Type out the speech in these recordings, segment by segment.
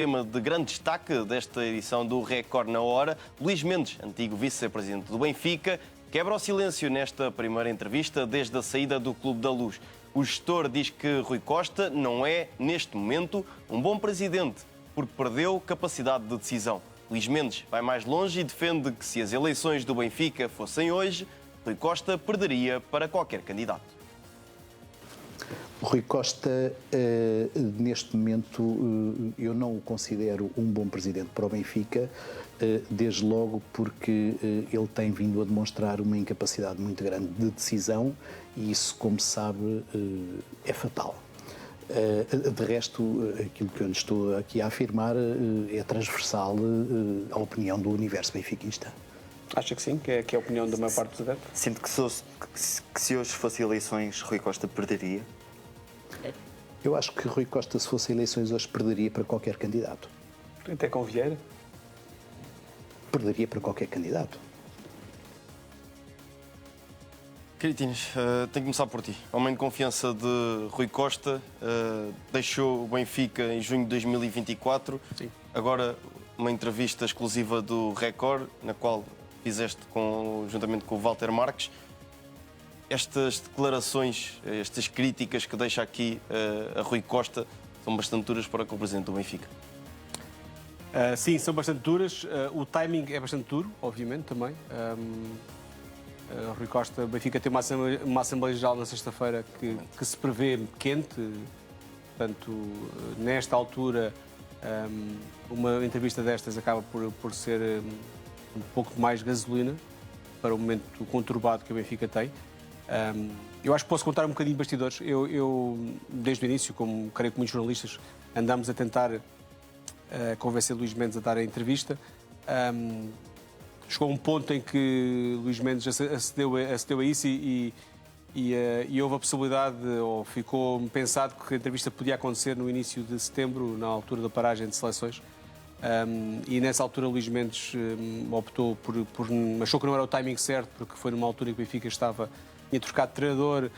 Tema de grande destaque desta edição do Record na Hora, Luís Mendes, antigo vice-presidente do Benfica, quebra o silêncio nesta primeira entrevista desde a saída do Clube da Luz. O gestor diz que Rui Costa não é, neste momento, um bom presidente, porque perdeu capacidade de decisão. Luís Mendes vai mais longe e defende que se as eleições do Benfica fossem hoje, Rui Costa perderia para qualquer candidato. Rui Costa, neste momento, eu não o considero um bom presidente para o Benfica, desde logo porque ele tem vindo a demonstrar uma incapacidade muito grande de decisão e isso, como se sabe, é fatal. De resto, aquilo que eu lhe estou aqui a afirmar é transversal à opinião do universo benfiquista. Acha que sim? Que é a opinião da maior parte dos adeptos? Sinto que se hoje fossem eleições, Rui Costa perderia? Eu acho que Rui Costa, se fosse eleições hoje, perderia para qualquer candidato. Até com Vieira? Perderia para qualquer candidato. Critines, tenho que começar por ti. Homem de confiança de Rui Costa, deixou o Benfica em junho de 2024. Sim. Agora, uma entrevista exclusiva do Record, na qual fizeste juntamente com o Walter Marques. Estas declarações, estas críticas que deixa aqui a Rui Costa são bastante duras para com o presidente do Benfica. Sim, são bastante duras. O timing é bastante duro, obviamente, também. Rui Costa, o Benfica tem uma Assembleia Geral na sexta-feira que se prevê quente. Portanto, nesta altura, uma entrevista destas acaba por ser um pouco mais gasolina para o momento conturbado que o Benfica tem. Eu acho que posso contar um bocadinho de bastidores. Eu, desde o início, como creio que muitos jornalistas, andámos a tentar convencer Luís Mendes a dar a entrevista. Chegou um ponto em que Luís Mendes acedeu a isso e houve a possibilidade, ou ficou pensado que a entrevista podia acontecer no início de setembro, na altura da paragem de seleções. E nessa altura Luís Mendes optou achou que não era o timing certo, porque foi numa altura em que o Benfica tinha trocado de treinador,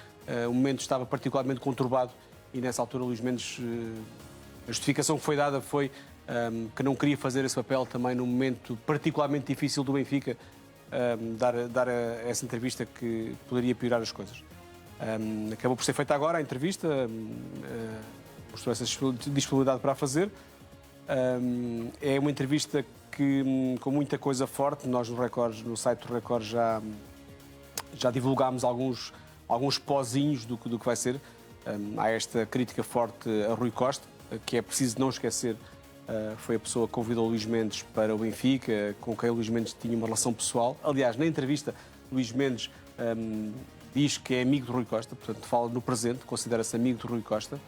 o momento estava particularmente conturbado e nessa altura Luís Mendes, a justificação que foi dada foi que não queria fazer esse papel também num momento particularmente difícil do Benfica, dar essa entrevista que poderia piorar as coisas. Acabou por ser feita agora a entrevista, mostrou essa disponibilidade para a fazer. É uma entrevista com muita coisa forte. Nós no site do Record já divulgámos alguns pozinhos do que vai ser. Há esta crítica forte a Rui Costa, que é preciso não esquecer, foi a pessoa que convidou Luís Mendes para o Benfica, com quem o Luís Mendes tinha uma relação pessoal. Aliás, na entrevista, Luís Mendes diz que é amigo de Rui Costa, portanto fala no presente, considera-se amigo de Rui Costa.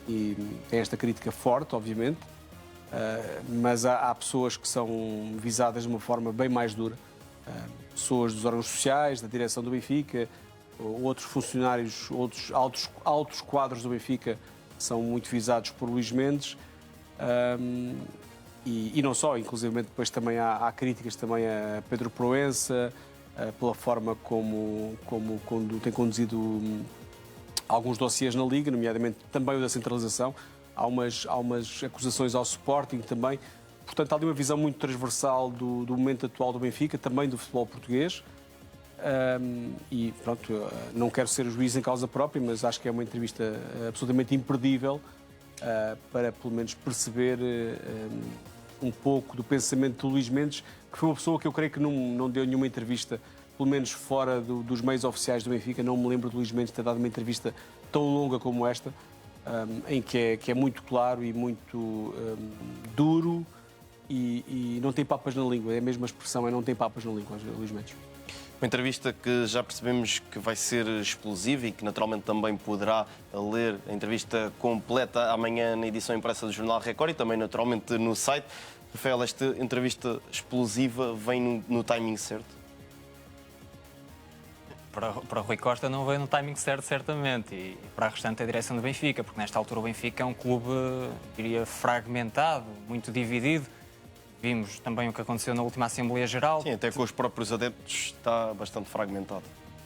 E tem esta crítica forte, obviamente, mas há pessoas que são visadas de uma forma bem mais dura. Pessoas dos órgãos sociais, da direção do Benfica, outros funcionários, outros altos quadros do Benfica são muito visados por Luís Mendes. E não só, inclusive depois também há críticas também a Pedro Proença, pela forma como tem conduzido alguns dossiês na Liga, nomeadamente também o da centralização. Há umas acusações ao Sporting também. Portanto, há ali uma visão muito transversal do momento atual do Benfica, também do futebol português. E pronto, não quero ser juiz em causa própria, mas acho que é uma entrevista absolutamente imperdível para, pelo menos, perceber um pouco do pensamento de Luís Mendes, que foi uma pessoa que eu creio que não deu nenhuma entrevista, pelo menos fora dos meios oficiais do Benfica. Não me lembro de Luís Mendes ter dado uma entrevista tão longa como esta, em que é muito claro e muito duro e não tem papas na língua. É a mesma expressão, não tem papas na língua, Luís Mendes. Uma entrevista que já percebemos que vai ser explosiva e que naturalmente também poderá ler a entrevista completa amanhã na edição impressa do Jornal Record e também naturalmente no site. Rafael, esta entrevista explosiva vem no timing certo? Para Rui Costa não veio no timing certo, certamente, e para a restante a direção do Benfica, porque nesta altura o Benfica é um clube, diria, fragmentado, muito dividido. Vimos também o que aconteceu na última Assembleia Geral. Sim, até com os próprios adeptos está bastante fragmentado.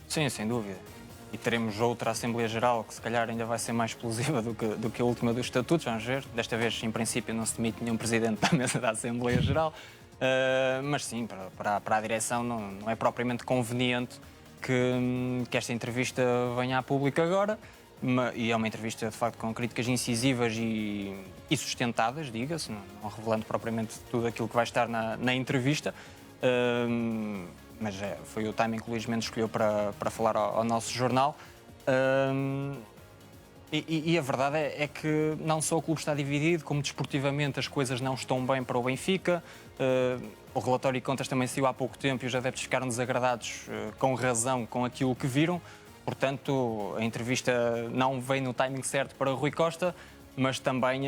Sim, sem dúvida. e teremos outra Assembleia Geral que se calhar ainda vai ser mais explosiva do que a última dos estatutos, vamos ver. Desta vez, em princípio, não se demite nenhum presidente da mesa da Assembleia Geral, mas sim, para a direção não é propriamente conveniente que esta entrevista venha a público agora, e é uma entrevista, de facto, com críticas incisivas e sustentadas, diga-se, não revelando propriamente tudo aquilo que vai estar na entrevista, mas foi o timing que o Luís Mendes escolheu para falar ao nosso jornal. E a verdade é que não só o clube está dividido, como desportivamente as coisas não estão bem para o Benfica. O relatório de contas também saiu há pouco tempo e os adeptos ficaram desagradados, com razão, com aquilo que viram. Portanto, a entrevista não veio no timing certo para Rui Costa, mas também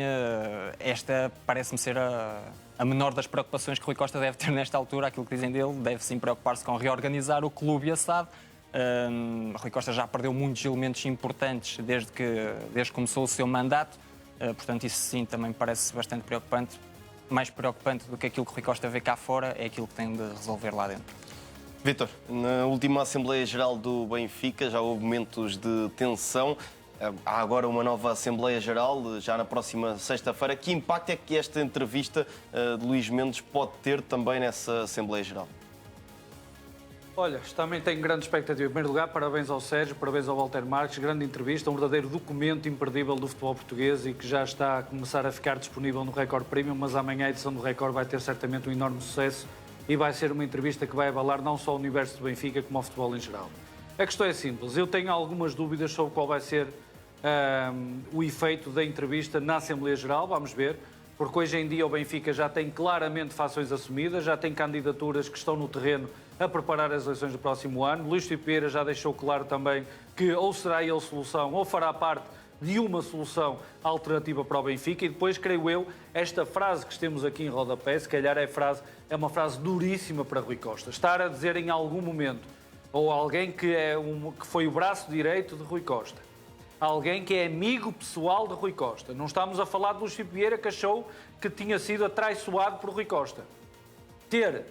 esta parece-me ser a menor das preocupações que Rui Costa deve ter nesta altura. Aquilo que dizem dele, deve sim preocupar-se com reorganizar o clube e a SAD. Rui Costa já perdeu muitos elementos importantes desde que começou o seu mandato, portanto isso sim também parece bastante preocupante. Mais preocupante do que aquilo que Rui Costa vê cá fora é aquilo que tem de resolver lá dentro. Vítor, na última Assembleia Geral do Benfica já houve momentos de tensão. Há agora uma nova Assembleia Geral, já na próxima sexta-feira. Que impacto é que esta entrevista de Luís Mendes pode ter também nessa Assembleia Geral? Olha, também tenho grande expectativa. Em primeiro lugar, parabéns ao Sérgio, parabéns ao Walter Marques. Grande entrevista, um verdadeiro documento imperdível do futebol português e que já está a começar a ficar disponível no Record Premium, mas amanhã a edição do Record vai ter certamente um enorme sucesso e vai ser uma entrevista que vai abalar não só o universo do Benfica, como o futebol em geral. A questão é simples. Eu tenho algumas dúvidas sobre qual vai ser o efeito da entrevista na Assembleia Geral, vamos ver, porque hoje em dia o Benfica já tem claramente fações assumidas, já tem candidaturas que estão no terreno a preparar as eleições do próximo ano. Luís Filipe Vieira já deixou claro também que ou será ele solução ou fará parte de uma solução alternativa para o Benfica. E depois, creio eu, esta frase que temos aqui em rodapé, se calhar é uma frase duríssima para Rui Costa. Estar a dizer em algum momento, ou alguém que foi o braço direito de Rui Costa, alguém que é amigo pessoal de Rui Costa. Não estamos a falar de Luís Filipe Vieira, que achou que tinha sido atraiçoado por Rui Costa. Ter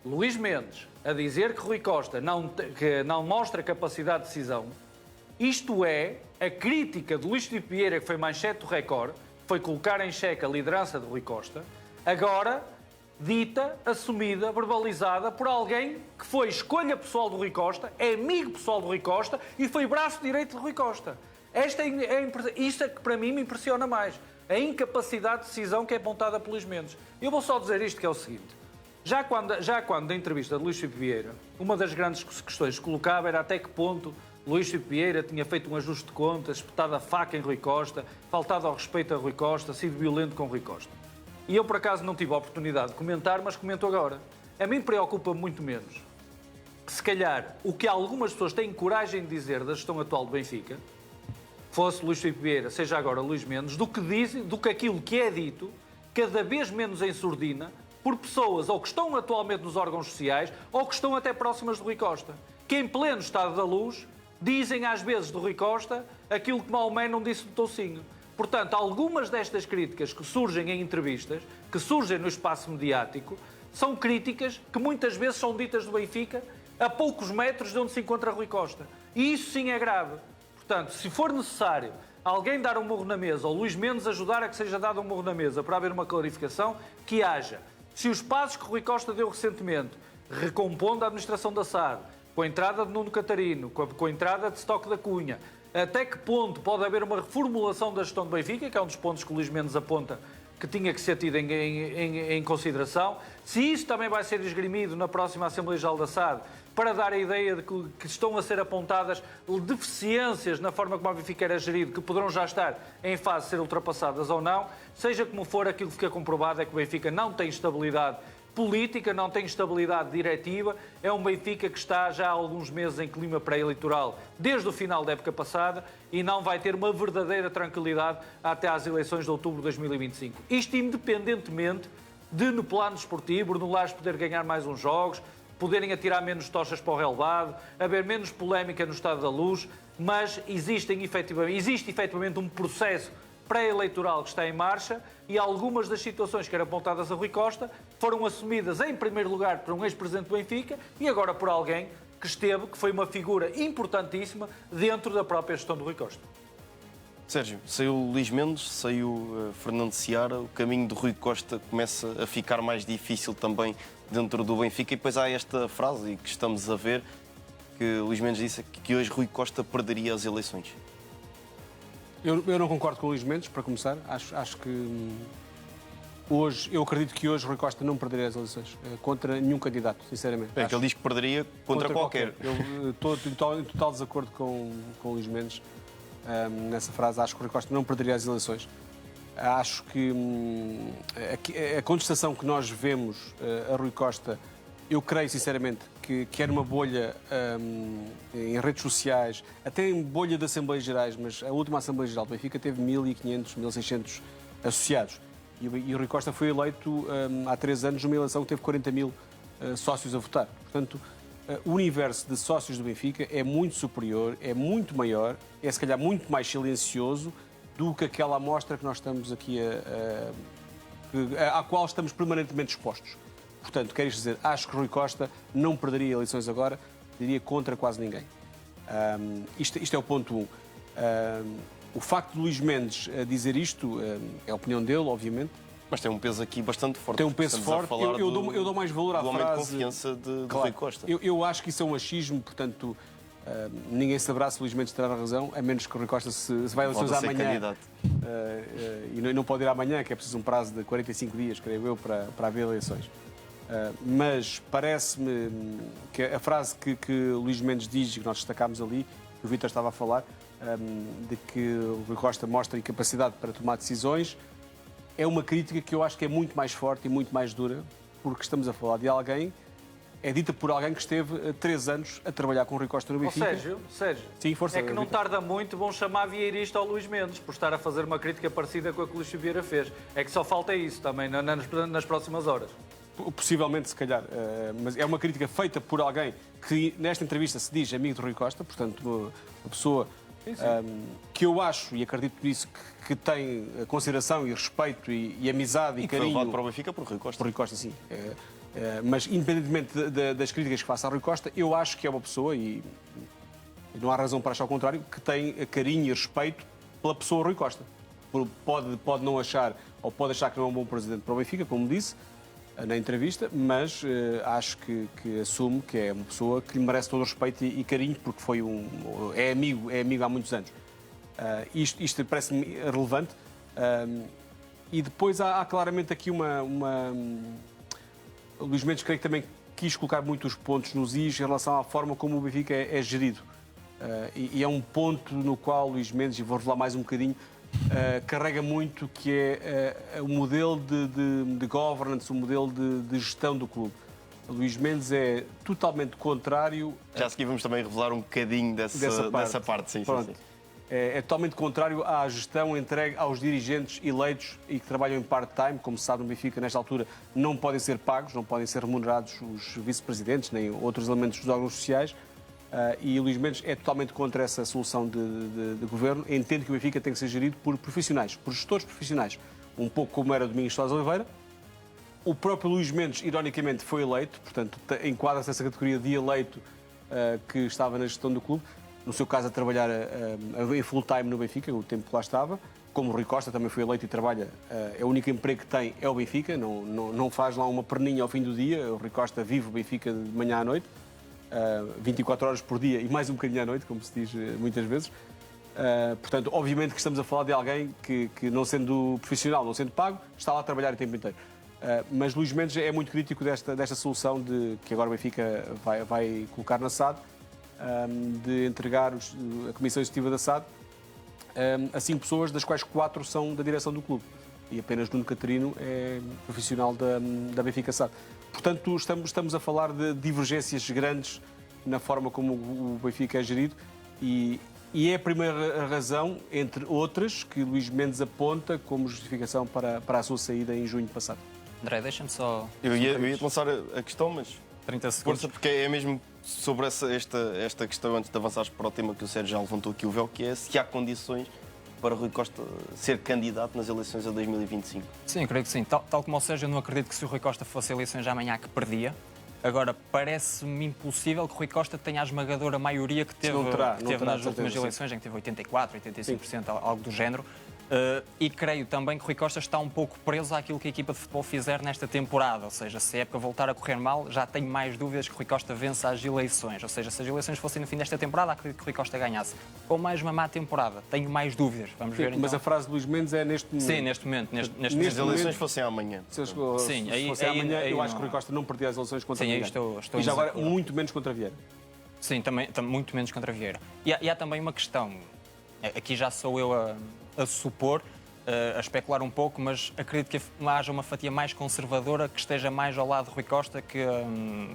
Luís Mendes a dizer que Rui Costa que não mostra capacidade de decisão, isto é a crítica de Luís Filipe Vieira, que foi manchete do Record, foi colocar em xeque a liderança de Rui Costa, agora dita, assumida, verbalizada por alguém que foi escolha pessoal do Rui Costa, é amigo pessoal do Rui Costa e foi braço direito de Rui Costa. Isto é que para mim me impressiona mais. A incapacidade de decisão que é apontada por Luís Mendes. Eu vou só dizer isto, que é o seguinte. Já quando da entrevista de Luís Filipe Vieira, uma das grandes questões que colocava era até que ponto Luís Filipe Vieira tinha feito um ajuste de contas, espetado a faca em Rui Costa, faltado ao respeito a Rui Costa, sido violento com Rui Costa. E eu, por acaso, não tive a oportunidade de comentar, mas comento agora. A mim preocupa muito menos que, se calhar, o que algumas pessoas têm coragem de dizer da gestão atual do Benfica, fosse Luís Filipe Vieira, seja agora Luís Mendes, do que aquilo que é dito, cada vez menos em surdina, por pessoas ou que estão atualmente nos órgãos sociais ou que estão até próximas de Rui Costa, que em pleno estado da luz dizem às vezes de Rui Costa aquilo que Maomé não disse do Toucinho. Portanto, algumas destas críticas que surgem em entrevistas, que surgem no espaço mediático, são críticas que muitas vezes são ditas do Benfica a poucos metros de onde se encontra Rui Costa. E isso sim é grave. Portanto, se for necessário alguém dar um murro na mesa ou Luís Mendes ajudar a que seja dado um murro na mesa para haver uma clarificação, que haja. Se os passos que Rui Costa deu recentemente, recompondo a administração da SAD, com a entrada de Nuno Catarino, com a entrada de Stock da Cunha, até que ponto pode haver uma reformulação da gestão do Benfica, que é um dos pontos que o Luís Mendes aponta que tinha que ser tido em consideração. Se isso também vai ser esgrimido na próxima Assembleia Geral da SAD, para dar a ideia de que estão a ser apontadas deficiências na forma como o Benfica era gerido, que poderão já estar em fase de ser ultrapassadas ou não, seja como for, aquilo que fica comprovado é que o Benfica não tem estabilidade política, não tem estabilidade diretiva, é um Benfica que está já há alguns meses em clima pré-eleitoral, desde o final da época passada, e não vai ter uma verdadeira tranquilidade até às eleições de outubro de 2025. Isto independentemente de, no plano desportivo, no Lares poder ganhar mais uns jogos, poderem atirar menos tochas para o relevado, haver menos polémica no Estado da Luz, mas existe efetivamente um processo pré-eleitoral que está em marcha e algumas das situações que eram apontadas a Rui Costa foram assumidas em primeiro lugar por um ex-presidente do Benfica e agora por alguém que esteve, que foi uma figura importantíssima dentro da própria gestão do Rui Costa. Sérgio, saiu Luís Mendes, saiu Fernando Seara, o caminho de Rui Costa começa a ficar mais difícil também dentro do Benfica, e depois há esta frase, e que estamos a ver, que Luís Mendes disse que hoje Rui Costa perderia as eleições. Eu não concordo com o Luís Mendes, para começar. Acho que hoje, eu acredito que hoje Rui Costa não perderia as eleições contra nenhum candidato, sinceramente. É que ele diz que perderia contra qualquer. Eu estou em total desacordo com o Luís Mendes nessa frase. Acho que Rui Costa não perderia as eleições. Acho que a contestação que nós vemos a Rui Costa, eu creio sinceramente que era uma bolha em redes sociais, até em bolha de Assembleias Gerais, mas a última Assembleia Geral do Benfica teve 1.500, 1.600 associados. E o Rui Costa foi eleito há 3 anos numa eleição que teve 40 mil sócios a votar. Portanto, o universo de sócios do Benfica é muito superior, é muito maior, é se calhar muito mais silencioso do que aquela amostra que nós estamos aqui à qual estamos permanentemente expostos. Portanto, quero dizer, acho que Rui Costa não perderia eleições agora, diria contra quase ninguém. Isto é o ponto 1. O facto de Luís Mendes dizer isto é a opinião dele, obviamente. Mas tem um peso aqui bastante forte. Tem um peso forte. Eu dou mais valor à frase. Do frase. homem de confiança de Claro, Rui Costa. Eu acho que isso é um achismo, portanto, ninguém saberá se Luís Mendes terá razão, a menos que Rui Costa se vai a eleições amanhã. E não pode ir amanhã, que é preciso um prazo de 45 dias, creio eu, para haver eleições. Mas parece-me que a frase que Luís Mendes diz, que nós destacámos ali, que o Vítor estava a falar, de que o Rui Costa mostra incapacidade para tomar decisões, é uma crítica que eu acho que é muito mais forte e muito mais dura, porque estamos a falar de alguém, é dita por alguém que esteve 3 anos a trabalhar com o Rui Costa no Benfica. Sérgio, sim, força, é que não Vítor. tarda muito, vão chamar vieirista ao Luís Mendes por estar a fazer uma crítica parecida com a que o Luís Vieira fez. É que só falta isso também nas próximas horas. Possivelmente, se calhar, mas é uma crítica feita por alguém que nesta entrevista se diz amigo de Rui Costa, portanto, uma pessoa que eu acho e acredito nisso que tem consideração e respeito e amizade e carinho. Foi levado para o Benfica por Rui Costa. Por Rui Costa, sim. Mas independentemente das críticas que faça a Rui Costa, eu acho que é uma pessoa, e não há razão para achar o contrário, que tem carinho e respeito pela pessoa Rui Costa. Pode não achar, ou pode achar que não é um bom presidente para o Benfica, como disse na entrevista, mas acho que assume que é uma pessoa que lhe merece todo o respeito e carinho, porque é amigo há muitos anos. Isto parece-me relevante. E depois há claramente aqui o Luís Mendes, creio que também quis colocar muitos pontos nos is em relação à forma como o Benfica é gerido. E é um ponto no qual Luís Mendes, e vou revelar mais um bocadinho, carrega muito, que é o modelo de governance, o modelo de gestão do clube. O Luís Mendes é totalmente contrário. Já a seguir vamos também revelar um bocadinho dessa parte. Sim. É totalmente contrário à gestão entregue aos dirigentes eleitos e que trabalham em part-time. Como se sabe, no Benfica, nesta altura, não podem ser pagos, não podem ser remunerados os vice-presidentes nem outros elementos dos órgãos sociais. E o Luís Mendes é totalmente contra essa solução de governo. Entende que o Benfica tem que ser gerido por profissionais, por gestores profissionais. Um pouco como era Domingos Soares Oliveira. O próprio Luís Mendes, ironicamente, foi eleito, portanto, enquadra-se nessa categoria de eleito que estava na gestão do clube. No seu caso, a trabalhar em full-time no Benfica, o tempo que lá estava. Como o Rui Costa também foi eleito e trabalha, é o único emprego que tem é o Benfica, não faz lá uma perninha ao fim do dia. O Rui Costa vive o Benfica de manhã à noite. 24 horas por dia e mais um bocadinho à noite, como se diz muitas vezes. Portanto, obviamente que estamos a falar de alguém que não sendo profissional, não sendo pago, está lá a trabalhar o tempo inteiro. Mas Luís Mendes é muito crítico desta solução que agora o Benfica vai colocar na SAD, de entregar a Comissão Executiva da SAD a 5 pessoas, das quais 4 são da direção do clube. E apenas Nuno Catarino é profissional da Benfica SAD. Portanto, estamos a falar de divergências grandes na forma como o Benfica é gerido e é a primeira razão, entre outras, que Luís Mendes aponta como justificação para a sua saída em junho passado. André, deixa-me só... Eu ia lançar a questão, mas... 30 segundos. Força, porque é mesmo sobre esta questão, antes de avançares para o tema que o Sérgio já levantou aqui o véu, que é se há condições para Rui Costa ser candidato nas eleições a 2025. Sim, creio que sim. Tal como o Sérgio, eu não acredito que se o Rui Costa fosse eleições amanhã que perdia. Agora, parece-me impossível que Rui Costa tenha a esmagadora maioria que teve, Não terá, nas últimas certeza, eleições, em que teve 84%, 85%, algo do género. E creio também que Rui Costa está um pouco preso àquilo que a equipa de futebol fizer nesta temporada. Ou seja, se a época voltar a correr mal, já tenho mais dúvidas que Rui Costa vença as eleições. Ou seja, se as eleições fossem no fim desta temporada, acredito que Rui Costa ganhasse. Com mais uma má temporada, tenho mais dúvidas. Vamos ver, então. Mas a frase de Luís Mendes é neste momento. Sim, neste momento. Se as eleições fossem amanhã. Se Sim, aí- fosse aí- amanhã, aí eu não- acho que Rui Costa não perdia as eleições contra Sim, aí ninguém. estou E já em agora, desacordo. muito menos contra Vieira. Sim, também muito menos contra Vieira. E há também uma questão, aqui já sou eu a supor, a especular um pouco, mas acredito que haja uma fatia mais conservadora que esteja mais ao lado de Rui Costa que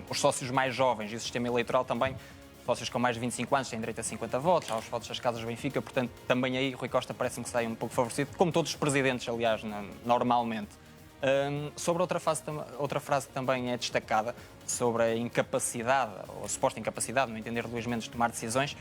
os sócios mais jovens. E o sistema eleitoral também, sócios com mais de 25 anos têm direito a 50 votos, aos votos das casas do Benfica, portanto também aí Rui Costa parece-me que sai um pouco favorecido, como todos os presidentes, aliás, normalmente. Sobre outra frase que também é destacada, sobre a incapacidade, ou a suposta incapacidade, no entender de Luís Mendes, de tomar decisões,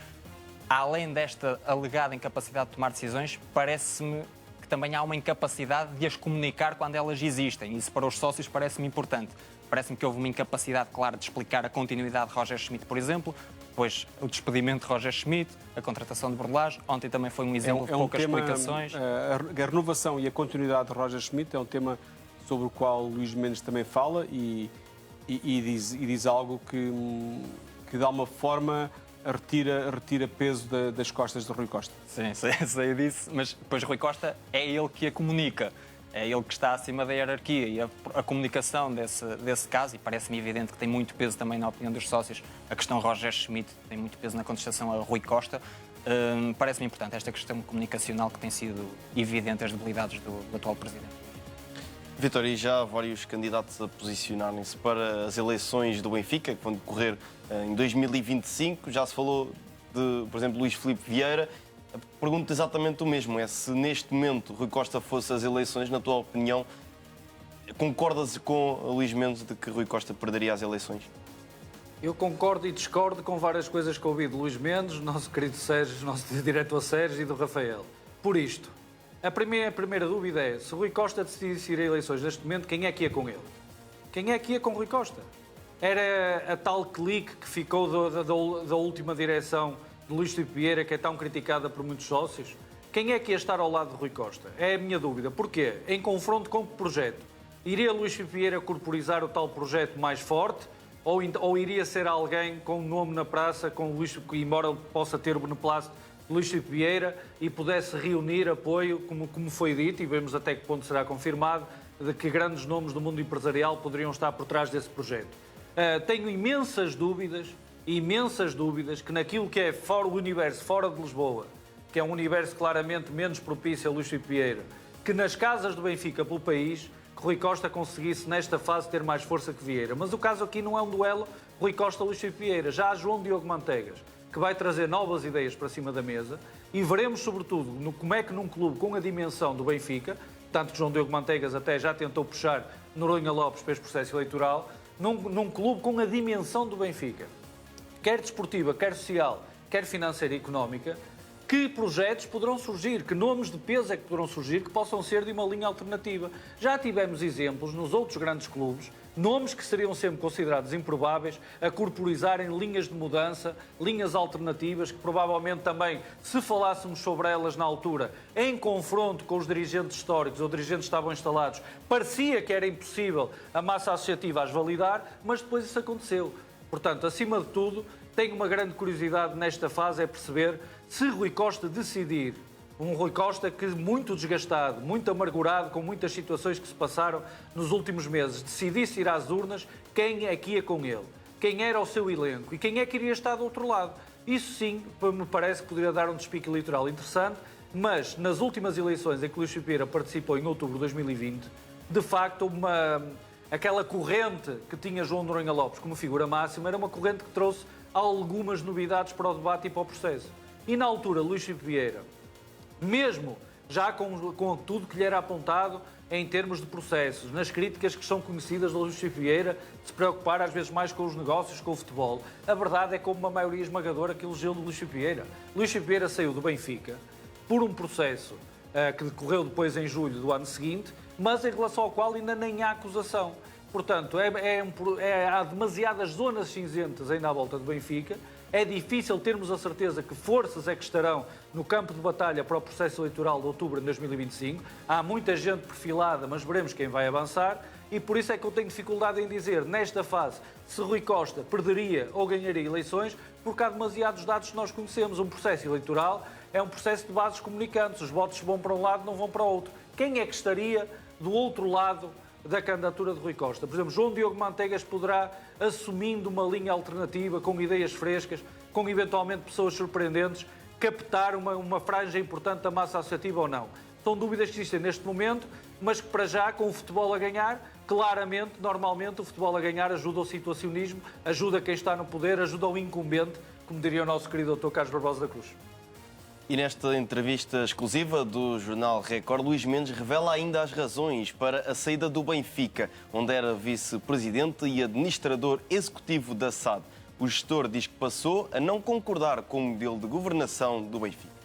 além desta alegada incapacidade de tomar decisões, parece-me que também há uma incapacidade de as comunicar quando elas existem. Isso para os sócios parece-me importante. Parece-me que houve uma incapacidade, claro, de explicar a continuidade de Roger Schmidt, por exemplo, depois o despedimento de Roger Schmidt, a contratação de Bordalás. Ontem também foi um exemplo de poucas explicações. A renovação e a continuidade de Roger Schmidt é um tema sobre o qual Luís Mendes também fala e diz algo que de alguma forma retira peso das costas de Rui Costa. Sim, sei disso, mas depois Rui Costa é ele que a comunica. É ele que está acima da hierarquia e a comunicação desse caso, e parece-me evidente que tem muito peso também na opinião dos sócios, a questão Roger Schmidt tem muito peso na contestação a Rui Costa. Parece-me importante esta questão comunicacional que tem sido evidente as debilidades do atual Presidente. Vítor, e já há vários candidatos a posicionarem-se para as eleições do Benfica, que vão decorrer em 2025. Já se falou de, por exemplo, Luís Filipe Vieira. Pergunto exatamente o mesmo, é se neste momento Rui Costa fosse às eleições, na tua opinião, concordas com Luís Mendes de que Rui Costa perderia as eleições? Eu concordo e discordo com várias coisas que ouvi de Luís Mendes, nosso querido Sérgio, nosso diretor Sérgio e do Rafael. Por isto, a primeira dúvida é, se Rui Costa decidisse ir a eleições neste momento, quem é que ia com ele? Quem é que ia com Rui Costa? Era a tal clique que ficou da última direção de Luís Filipe Vieira, que é tão criticada por muitos sócios? Quem é que ia estar ao lado de Rui Costa? É a minha dúvida. Porquê? Em confronto com que projeto? Iria Luís Filipe Vieira corporizar o tal projeto mais forte? Ou iria ser alguém com nome na praça, com Luís, que embora possa ter o beneplácito de Luís Filipe Vieira e pudesse reunir apoio, como foi dito, e vemos até que ponto será confirmado, de que grandes nomes do mundo empresarial poderiam estar por trás desse projeto. Tenho imensas dúvidas que naquilo que é fora o universo, fora de Lisboa, que é um universo claramente menos propício a Luís Filipe Vieira, que nas casas do Benfica pelo país, que Rui Costa conseguisse nesta fase ter mais força que Vieira. Mas o caso aqui não é um duelo Rui Costa-Luís Filipe Vieira. Já há João Diogo Manteigas, que vai trazer novas ideias para cima da mesa, e veremos sobretudo como é que num clube com a dimensão do Benfica, tanto que João Diogo Manteigas até já tentou puxar Noronha Lopes para este processo eleitoral, num clube com a dimensão do Benfica, quer desportiva, quer social, quer financeira e económica, que projetos poderão surgir, que nomes de peso é que poderão surgir que possam ser de uma linha alternativa. Já tivemos exemplos nos outros grandes clubes, nomes que seriam sempre considerados improváveis, a corporizarem linhas de mudança, linhas alternativas, que provavelmente também, se falássemos sobre elas na altura, em confronto com os dirigentes históricos ou dirigentes que estavam instalados, parecia que era impossível a massa associativa as validar, mas depois isso aconteceu. Portanto, acima de tudo, tenho uma grande curiosidade nesta fase, é perceber se Rui Costa decidir, um Rui Costa que muito desgastado, muito amargurado com muitas situações que se passaram nos últimos meses, decidisse ir às urnas, quem é que ia com ele? Quem era o seu elenco? E quem é que iria estar do outro lado? Isso sim, me parece que poderia dar um despique eleitoral interessante, mas nas últimas eleições em que Luís Filipe Vieira participou em outubro de 2020, de facto aquela corrente que tinha João Noronha Lopes como figura máxima era uma corrente que trouxe algumas novidades para o debate e para o processo. E na altura, Luís Filipe Vieira, mesmo já com tudo que lhe era apontado em termos de processos, nas críticas que são conhecidas de Luís Filipe Vieira, de se preocupar às vezes mais com os negócios, com o futebol, a verdade é que houve uma maioria esmagadora que elegeu de Luís Filipe Vieira. Luís Filipe Vieira saiu do Benfica por um processo que decorreu depois em julho do ano seguinte, mas em relação ao qual ainda nem há acusação. Portanto, há demasiadas zonas cinzentas ainda à volta do Benfica. É difícil termos a certeza que forças é que estarão no campo de batalha para o processo eleitoral de outubro de 2025. Há muita gente perfilada, mas veremos quem vai avançar. E por isso é que eu tenho dificuldade em dizer, nesta fase, se Rui Costa perderia ou ganharia eleições, porque há demasiados dados que nós conhecemos. Um processo eleitoral é um processo de bases comunicantes. Os votos vão para um lado, não vão para o outro. Quem é que estaria do outro lado da candidatura de Rui Costa? Por exemplo, João Diogo Manteigas poderá, assumindo uma linha alternativa, com ideias frescas, com eventualmente pessoas surpreendentes, captar uma franja importante da massa associativa ou não? São dúvidas que existem neste momento, mas que para já, com o futebol a ganhar, claramente, normalmente, o futebol a ganhar ajuda ao situacionismo, ajuda quem está no poder, ajuda ao incumbente, como diria o nosso querido Dr. Carlos Barbosa da Cruz. E nesta entrevista exclusiva do jornal Record, Luís Mendes revela ainda as razões para a saída do Benfica, onde era vice-presidente e administrador executivo da SAD. O gestor diz que passou a não concordar com o modelo de governação do Benfica.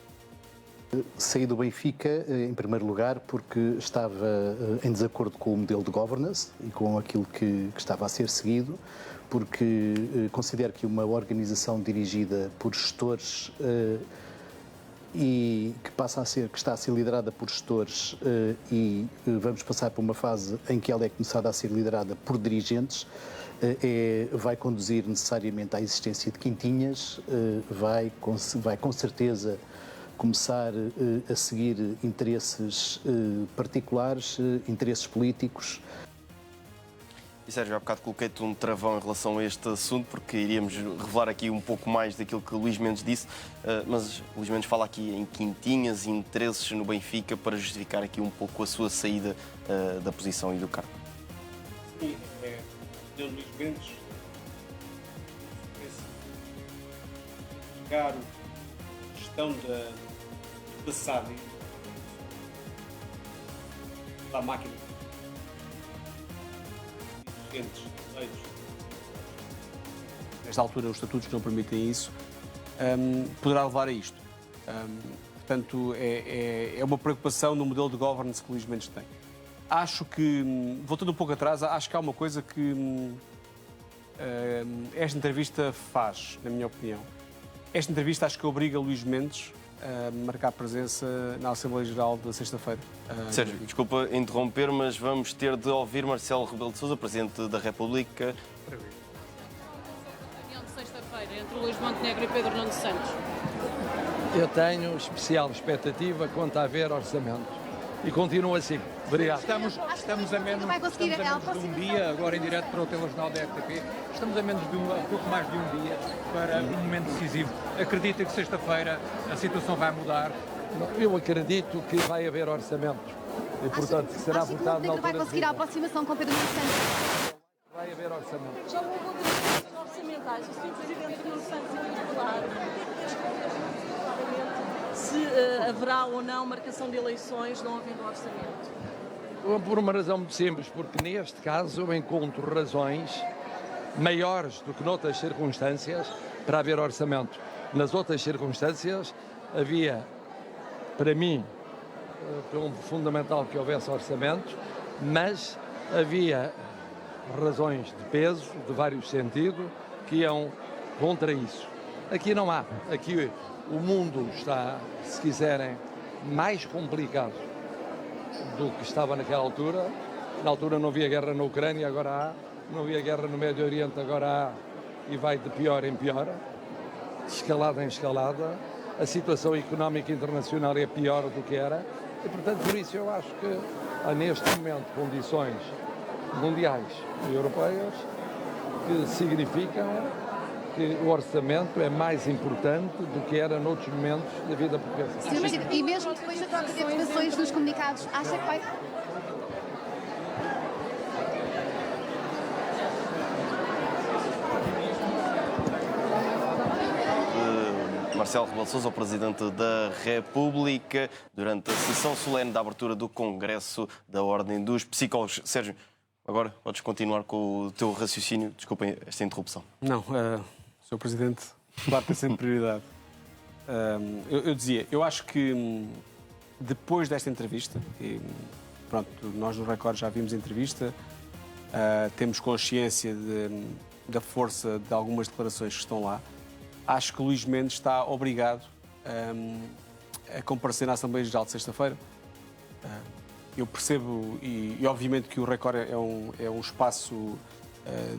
Saí do Benfica, em primeiro lugar, porque estava em desacordo com o modelo de governance e com aquilo que estava a ser seguido, porque considero que uma organização dirigida por gestores e que está a ser liderada por gestores e vamos passar por uma fase em que ela é começada a ser liderada por dirigentes, vai conduzir necessariamente à existência de quintinhas, vai com certeza começar a seguir interesses particulares, interesses políticos. E Sérgio, há bocado coloquei-te um travão em relação a este assunto, porque iríamos revelar aqui um pouco mais daquilo que Luís Mendes disse, mas Luís Mendes fala aqui em quintinhas e interesses no Benfica para justificar aqui um pouco a sua saída da posição e do cargo. Sim, o Luís Mendes chegar a gestão da SAD da máquina nesta altura os estatutos não permitem isso, poderá levar a isto. Portanto, é uma preocupação no modelo de governance que o Luís Mendes tem. Acho que, voltando um pouco atrás, acho que há uma coisa que esta entrevista faz, na minha opinião. Esta entrevista acho que obriga Luís Mendes a marcar presença na Assembleia Geral da sexta-feira. Sérgio, desculpa interromper, mas vamos ter de ouvir Marcelo Rebelo de Sousa, Presidente da República. Reunião de sexta-feira entre Luís Montenegro e Pedro Nuno Santos. Eu tenho especial expectativa quanto a haver orçamento. E continuo assim. Obrigado. Estamos a menos de um dia, agora em direto para o telejornal da RTP, estamos a menos de pouco mais de um dia para um momento decisivo. Acredita que sexta-feira a situação vai mudar? Eu acredito que vai haver orçamento e, portanto, será votado na altura. Vai conseguir a aproximação com Pedro Nuno Santos? Vai haver orçamento. Já houve outras orçamentais. O Sr. Presidente Nuno Santos vai falar se haverá ou não marcação de eleições não havendo orçamento. Por uma razão muito simples, porque neste caso eu encontro razões maiores do que noutras circunstâncias para haver orçamento. Nas outras circunstâncias havia, para mim, fundamental que houvesse orçamento, mas havia razões de peso, de vários sentidos, que iam contra isso. Aqui não há. Aqui o mundo está, se quiserem, mais complicado do que estava naquela altura. Na altura não havia guerra na Ucrânia, agora há. Não havia guerra no Médio Oriente, agora há. E vai de pior em pior, de escalada em escalada. A situação económica internacional é pior do que era. E, portanto, por isso eu acho que há neste momento condições mundiais e europeias que significam que o orçamento é mais importante do que era noutros momentos da vida portuguesa. E mesmo depois da troca de declarações nos comunicados, acha que vai... Marcelo Rebelo de Sousa, o Presidente da República, durante a sessão solene da abertura do Congresso da Ordem dos Psicólogos. Sérgio, agora podes continuar com o teu raciocínio. Desculpem esta interrupção. Não, Sr. Presidente, bate sempre prioridade. Eu dizia, eu acho que depois desta entrevista, e pronto, nós no Record já vimos a entrevista, temos consciência da força de algumas declarações que estão lá. Acho que Luís Mendes está obrigado a comparecer na Assembleia Geral de sexta-feira. Eu percebo, e obviamente que o Record é um espaço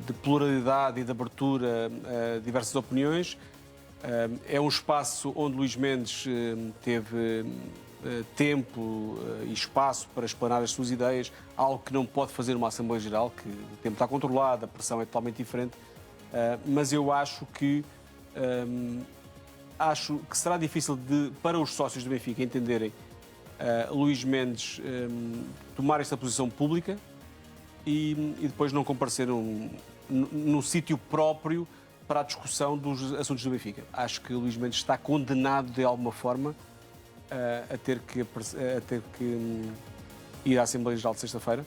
de pluralidade e de abertura a diversas opiniões. É um espaço onde Luís Mendes teve tempo e espaço para explanar as suas ideias, algo que não pode fazer numa Assembleia Geral, que o tempo está controlado, a pressão é totalmente diferente. Mas eu acho que será difícil para os sócios do Benfica entenderem Luís Mendes tomar esta posição pública e depois não comparecer no sítio próprio para a discussão dos assuntos do Benfica. Acho que Luís Mendes está condenado de alguma forma a ter que ir à Assembleia Geral de sexta-feira.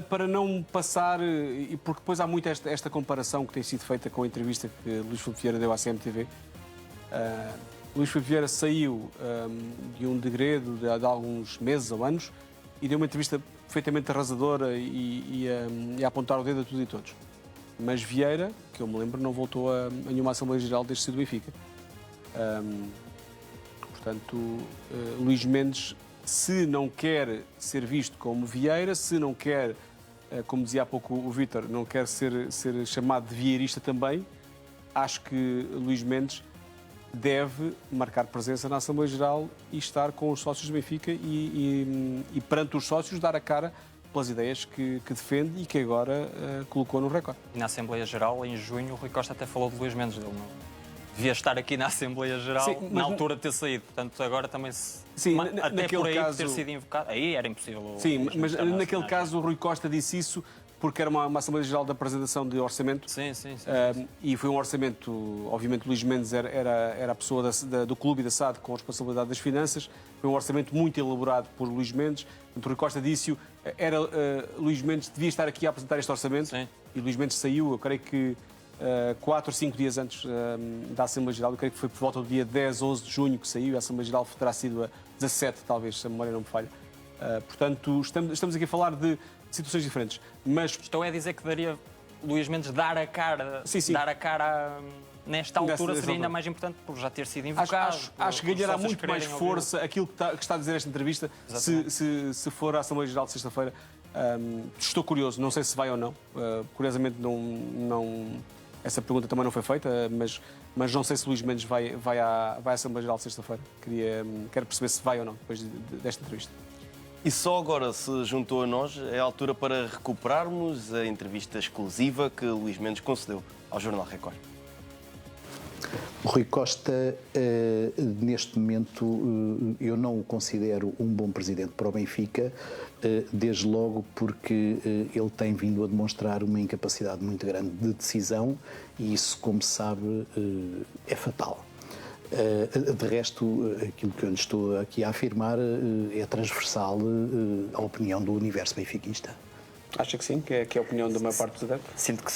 Para não passar, e porque depois há muito esta comparação que tem sido feita com a entrevista que Luís Filipe Vieira deu à CMTV. Luís Filipe Vieira saiu de um degredo de alguns meses ou anos e deu uma entrevista perfeitamente arrasadora e a apontar o dedo a tudo e todos. Mas Vieira, que eu me lembro, não voltou a nenhuma Assembleia Geral desde do Benfica. Portanto, Luís Mendes, se não quer ser visto como Vieira, se não quer, como dizia há pouco o Vítor, não quer ser chamado de vieirista também, acho que Luís Mendes deve marcar presença na Assembleia Geral e estar com os sócios do Benfica e perante os sócios dar a cara pelas ideias que defende e que agora colocou no Record. E na Assembleia Geral, em junho, o Rui Costa até falou de Luís Mendes. Ele não devia estar aqui na Assembleia Geral. Sim, na altura de ter saído. Portanto, agora também até por aí caso ter sido invocado. Aí era impossível. Sim, mas naquele caso o Rui Costa disse isso porque era uma Assembleia Geral de apresentação de orçamento. Sim. E foi um orçamento, obviamente Luís Mendes era a pessoa do clube e da SAD com a responsabilidade das finanças. Foi um orçamento muito elaborado por Luís Mendes. Portanto, Rui Costa disse-o. Luís Mendes devia estar aqui a apresentar este orçamento. Sim. E Luís Mendes saiu, eu creio que 4 ou 5 dias antes da Assembleia Geral. Eu creio que foi por volta do dia 10, 11 de junho que saiu. A Assembleia Geral terá sido a 17, talvez, se a memória não me falha. Portanto, estamos aqui a falar de situações diferentes. Mas estou a dizer que daria Luís Mendes dar a cara, sim. Dar a cara nesta altura seria ainda mais importante por já ter sido invocado. Acho que ganhará muito mais força aquilo que está a dizer esta entrevista se for à Assembleia Geral de sexta-feira. Estou curioso, não sei se vai ou não. Curiosamente, essa pergunta também não foi feita, mas não sei se Luís Mendes vai à Assembleia Geral de sexta-feira. Quero perceber se vai ou não depois desta entrevista. E só agora se juntou a nós, é a altura para recuperarmos a entrevista exclusiva que Luís Mendes concedeu ao Jornal Record. O Rui Costa, neste momento, eu não o considero um bom presidente para o Benfica, desde logo porque ele tem vindo a demonstrar uma incapacidade muito grande de decisão e isso, como se sabe, é fatal. De resto, aquilo que eu lhe estou aqui a afirmar é transversal à opinião do universo benfiquista. Acha que sim? Que é a opinião da maior parte dos adeptos? Sinto que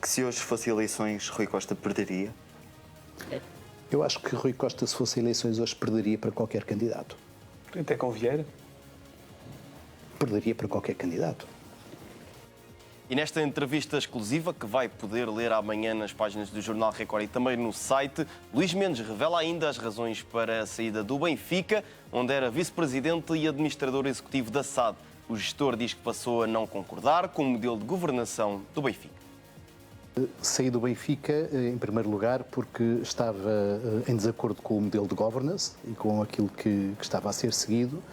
se hoje fossem eleições, Rui Costa perderia? Eu acho que Rui Costa, se fossem eleições hoje, perderia para qualquer candidato. Até com Vieira? Perderia para qualquer candidato. E nesta entrevista exclusiva, que vai poder ler amanhã nas páginas do Jornal Record e também no site, Luís Mendes revela ainda as razões para a saída do Benfica, onde era vice-presidente e administrador executivo da SAD. O gestor diz que passou a não concordar com o modelo de governação do Benfica. Saí do Benfica, em primeiro lugar, porque estava em desacordo com o modelo de governance e com aquilo que estava a ser seguido,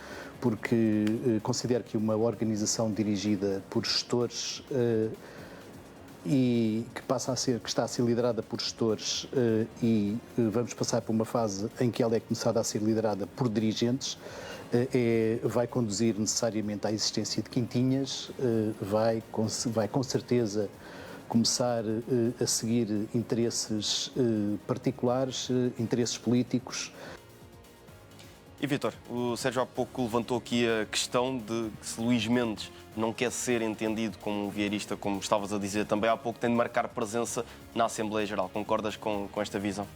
porque considero que uma organização dirigida por gestores e que está a ser liderada por gestores e vamos passar por uma fase em que ela é começada a ser liderada por dirigentes, vai conduzir necessariamente à existência de quintinhas, vai com certeza começar a seguir interesses particulares, interesses políticos. E, Vítor, o Sérgio há pouco levantou aqui a questão de que se Luís Mendes não quer ser entendido como um vieirista, como estavas a dizer também há pouco, tem de marcar presença na Assembleia Geral. Concordas com esta visão?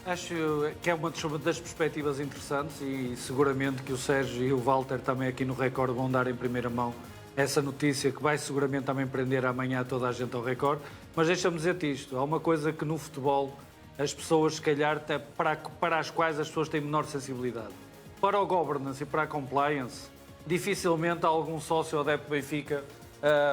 Acho que é uma das perspectivas interessantes e seguramente que o Sérgio e o Walter também aqui no Record vão dar em primeira mão essa notícia que vai seguramente também prender amanhã toda a gente ao Record. Mas deixa-me dizer-te isto, há uma coisa que no futebol as pessoas, se calhar, para as quais as pessoas têm menor sensibilidade. Para o governance e para a compliance, dificilmente algum sócio adepto do Benfica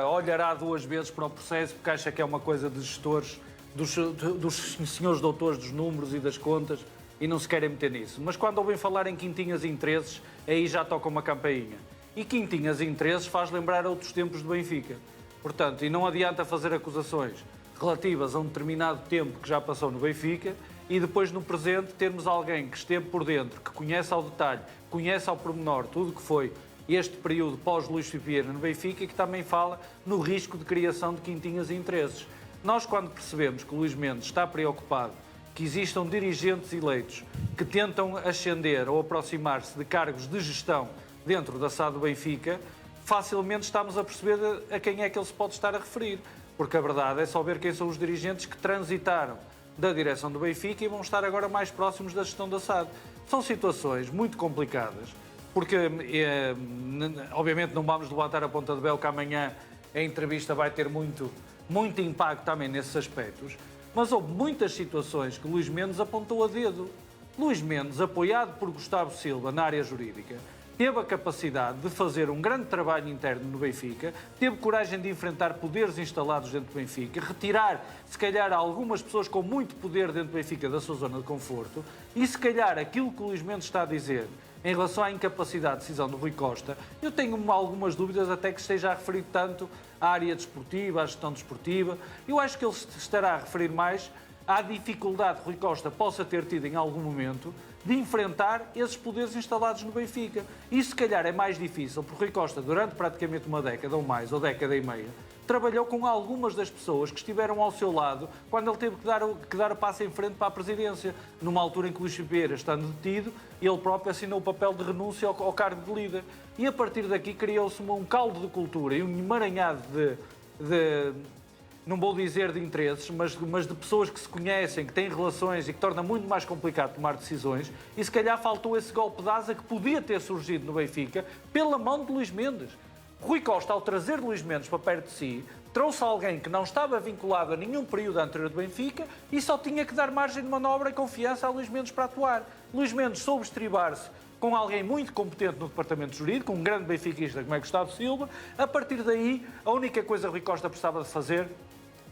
olhará 2 vezes para o processo porque acha que é uma coisa de gestores, dos senhores doutores dos números e das contas e não se querem meter nisso. Mas quando ouvem falar em quintinhas e interesses, aí já toca uma campainha. E quintinhas e interesses faz lembrar outros tempos do Benfica. Portanto, e não adianta fazer acusações relativas a um determinado tempo que já passou no Benfica e depois no presente termos alguém que esteve por dentro, que conhece ao detalhe, conhece ao pormenor tudo o que foi este período pós-Luís Filipe Vieira no Benfica e que também fala no risco de criação de quintinhas e interesses. Nós, quando percebemos que o Luís Mendes está preocupado que existam dirigentes eleitos que tentam ascender ou aproximar-se de cargos de gestão dentro da SAD do Benfica, facilmente estamos a perceber a quem é que ele se pode estar a referir. Porque a verdade é só ver quem são os dirigentes que transitaram da direção do Benfica e vão estar agora mais próximos da gestão da SAD. São situações muito complicadas, porque obviamente não vamos levantar a ponta de Bel que amanhã a entrevista vai ter muito impacto também nesses aspectos, mas houve muitas situações que Luís Mendes apontou a dedo. Luís Mendes, apoiado por Gustavo Silva na área jurídica, teve a capacidade de fazer um grande trabalho interno no Benfica, teve coragem de enfrentar poderes instalados dentro do Benfica, retirar, se calhar, algumas pessoas com muito poder dentro do Benfica da sua zona de conforto e, se calhar, aquilo que o Luís Mendes está a dizer em relação à incapacidade de decisão do Rui Costa, eu tenho algumas dúvidas até que esteja a referir tanto à área desportiva, à gestão desportiva. Eu acho que ele se estará a referir mais à dificuldade que Rui Costa possa ter tido em algum momento de enfrentar esses poderes instalados no Benfica. E se calhar é mais difícil, porque Rui Costa, durante praticamente uma década ou mais, ou década e meia, trabalhou com algumas das pessoas que estiveram ao seu lado quando ele teve que dar o passo em frente para a presidência, numa altura em que Luís Vieira, estando detido, ele próprio assinou o papel de renúncia ao cargo de líder. E a partir daqui criou-se um caldo de cultura e um emaranhado de não vou dizer de interesses, mas de pessoas que se conhecem, que têm relações e que torna muito mais complicado tomar decisões. E se calhar faltou esse golpe de asa que podia ter surgido no Benfica pela mão de Luís Mendes. Rui Costa, ao trazer Luís Mendes para perto de si, trouxe alguém que não estava vinculado a nenhum período anterior do Benfica e só tinha que dar margem de manobra e confiança a Luís Mendes para atuar. Luís Mendes soube estribar-se com alguém muito competente no departamento jurídico, um grande benfiquista como é Gustavo Silva. A partir daí, a única coisa que Rui Costa precisava de fazer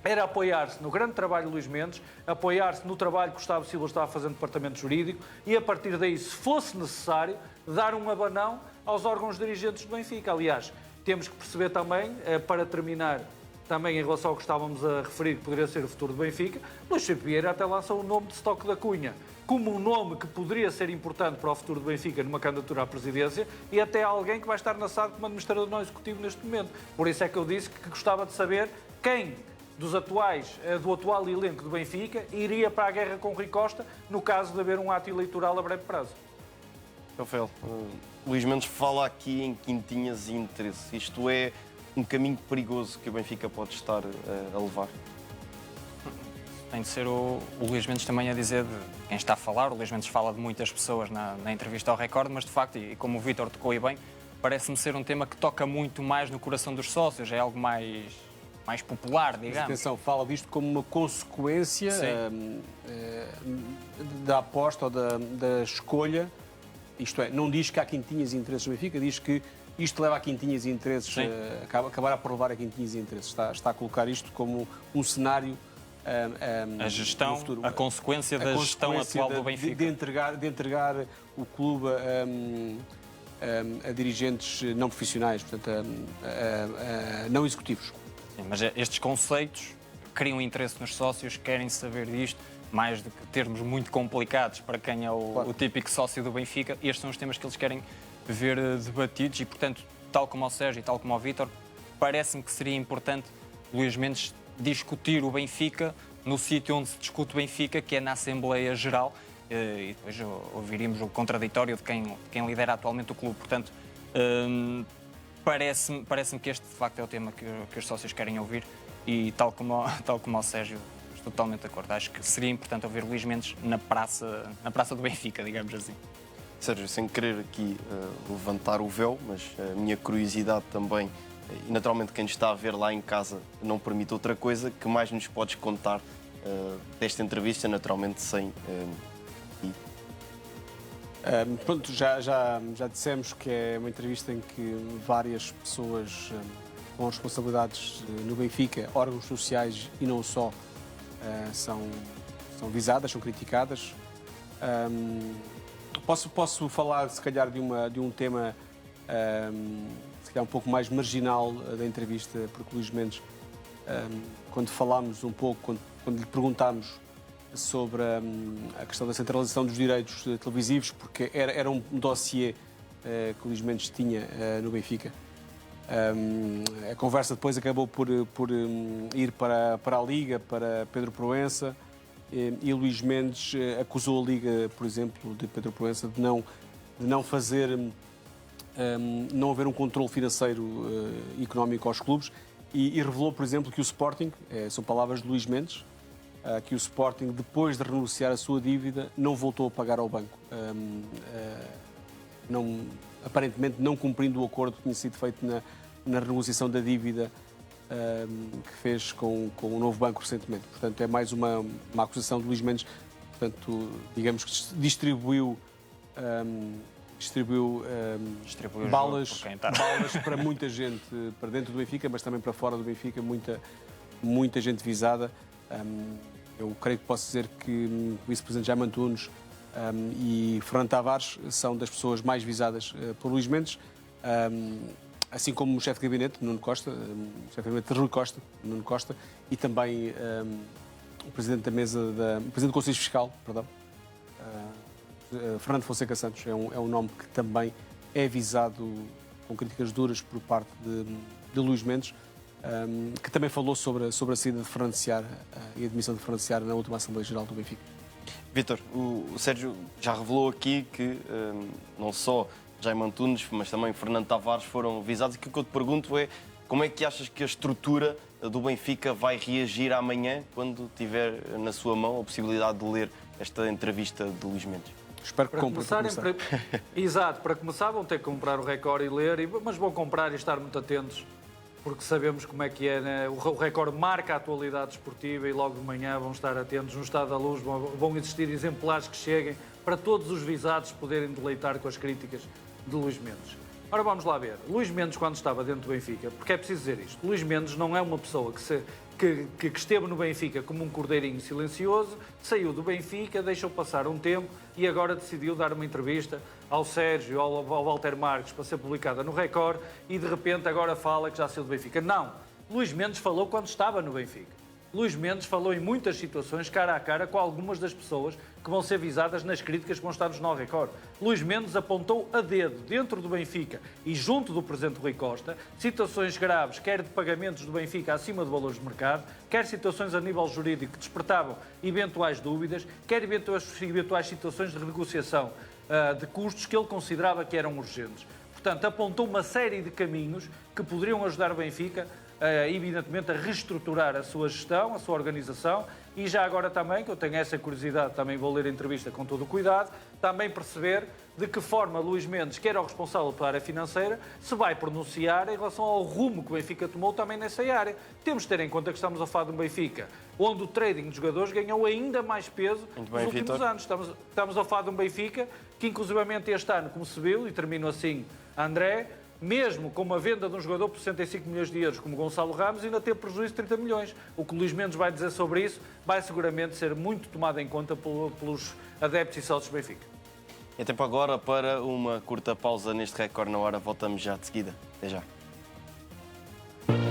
era apoiar-se no grande trabalho de Luís Mendes, apoiar-se no trabalho que Gustavo Silva estava fazendo no departamento jurídico e, a partir daí, se fosse necessário, dar um abanão aos órgãos dirigentes do Benfica. Aliás, temos que perceber também, para terminar, também em relação ao que estávamos a referir, que poderia ser o futuro do Benfica, Luís Filipe Vieira até lançou o nome de Stock da Cunha como um nome que poderia ser importante para o futuro do Benfica numa candidatura à presidência e até alguém que vai estar na SAD como administrador não executivo neste momento. Por isso é que eu disse que gostava de saber quem do atual elenco do Benfica iria para a guerra com Rui Costa no caso de haver um ato eleitoral a breve prazo. Rafael, Luís Mendes fala aqui em quintinhas e interesses. Isto é um caminho perigoso que o Benfica pode estar a levar? Tem de ser o Luís Mendes também a dizer de quem está a falar. O Luís Mendes fala de muitas pessoas na entrevista ao Record, mas de facto, e como o Vítor tocou aí bem, parece-me ser um tema que toca muito mais no coração dos sócios, é algo mais popular, digamos. Mas atenção, fala disto como uma consequência da aposta ou da escolha, isto é, não diz que há quintinhas e interesses no Benfica, diz que isto leva a quintinhas e interesses, acabará por levar a quintinhas e interesses. Está a colocar isto como um cenário a gestão, a consequência da gestão atual do Benfica. De entregar o clube a dirigentes não profissionais, portanto, a não executivos. Sim, mas estes conceitos criam interesse nos sócios, querem saber disto, mais do que termos muito complicados para quem é o típico sócio do Benfica. Estes são os temas que eles querem ver debatidos e, portanto, tal como ao Sérgio e tal como ao Vítor, parece-me que seria importante Luís Mendes discutir o Benfica no sítio onde se discute o Benfica, que é na Assembleia Geral, e depois ouviríamos o contraditório de quem lidera atualmente o clube. Portanto, parece-me que este, de facto, é o tema que os sócios querem ouvir e, tal como ao Sérgio, Totalmente de acordo. Acho que seria importante ouvir Luís Mendes na praça do Benfica, digamos assim. Sérgio, sem querer aqui levantar o véu, mas a minha curiosidade também, e naturalmente quem nos está a ver lá em casa não permite outra coisa, que mais nos podes contar desta entrevista, naturalmente sem... Pronto, já dissemos que é uma entrevista em que várias pessoas com responsabilidades no Benfica, órgãos sociais e não só, são visadas, são criticadas. Posso falar, se calhar, de um tema se calhar um pouco mais marginal da entrevista, porque Luís Mendes, quando falámos um pouco, quando lhe perguntámos sobre a questão da centralização dos direitos televisivos, porque era um dossiê que o Luís Mendes tinha no Benfica. A conversa depois acabou por ir para a Liga, para Pedro Proença, e Luís Mendes acusou a Liga, por exemplo, de Pedro Proença de não fazer, não haver um controle financeiro e económico aos clubes, e revelou, por exemplo, que o Sporting, são palavras de Luís Mendes, que o Sporting, depois de renunciar a sua dívida, não voltou a pagar ao banco, aparentemente não cumprindo o acordo que tinha sido feito na renegociação da dívida que fez com o novo banco recentemente. Portanto, é mais uma acusação de Luís Mendes. Portanto, digamos que distribuiu balas para muita gente, para dentro do Benfica, mas também para fora do Benfica, muita gente visada. Eu creio que posso dizer que o vice-presidente Jaime Antunes e Fernando Tavares são das pessoas mais visadas por Luís Mendes, assim como o chefe de gabinete, Nuno Costa, o chefe de gabinete Rui Costa, Nuno Costa, e também o presidente o presidente do Conselho Fiscal, perdão, Fernando Fonseca Santos, é um nome que também é visado com críticas duras por parte de Luís Mendes, que também falou sobre a saída de Fernando Seara e a admissão de Fernando Seara na última Assembleia Geral do Benfica. Vítor, o Sérgio já revelou aqui que não só Jaime Antunes, mas também Fernando Tavares foram visados, e o que eu te pergunto é como é que achas que a estrutura do Benfica vai reagir amanhã quando tiver na sua mão a possibilidade de ler esta entrevista de Luís Mendes? Espero que comprem. Exato, para começar vão ter que comprar o Record e ler, mas vão comprar e estar muito atentos, porque sabemos como é que é, né? O Record marca a atualidade esportiva e logo de manhã vão estar atentos. No Estado da Luz vão existir exemplares que cheguem para todos os visados poderem deleitar com as críticas de Luís Mendes. Ora, vamos lá ver. Luís Mendes, quando estava dentro do Benfica, porque é preciso dizer isto, Luís Mendes não é uma pessoa que esteve no Benfica como um cordeirinho silencioso, saiu do Benfica, deixou passar um tempo e agora decidiu dar uma entrevista ao Sérgio, ao Walter Marques, para ser publicada no Record, e de repente agora fala que já saiu do Benfica. Não! Luís Mendes falou quando estava no Benfica. Luís Mendes falou em muitas situações, cara a cara, com algumas das pessoas que vão ser visadas nas críticas que vão estar no Jornal Record. Luís Mendes apontou a dedo, dentro do Benfica e junto do presidente Rui Costa, situações graves, quer de pagamentos do Benfica acima de valores de mercado, quer situações a nível jurídico que despertavam eventuais dúvidas, quer eventuais situações de renegociação de custos que ele considerava que eram urgentes. Portanto, apontou uma série de caminhos que poderiam ajudar o Benfica evidentemente a reestruturar a sua gestão, a sua organização, e já agora também, que eu tenho essa curiosidade, também vou ler a entrevista com todo o cuidado, também perceber de que forma Luís Mendes, que era o responsável pela área financeira, se vai pronunciar em relação ao rumo que o Benfica tomou também nessa área. Temos de ter em conta que estamos a falar de um Benfica onde o trading dos jogadores ganhou ainda mais peso nos últimos anos. Estamos a falar de um Benfica que, inclusivamente este ano, como se viu, e termino assim, André, mesmo com uma venda de um jogador por 65 milhões de euros como Gonçalo Ramos, ainda teve prejuízo de 30 milhões. O que o Luís Mendes vai dizer sobre isso vai seguramente ser muito tomado em conta pelos adeptos e sócios do Benfica. É tempo agora para uma curta pausa neste Record na Hora. Voltamos já de seguida. Até já.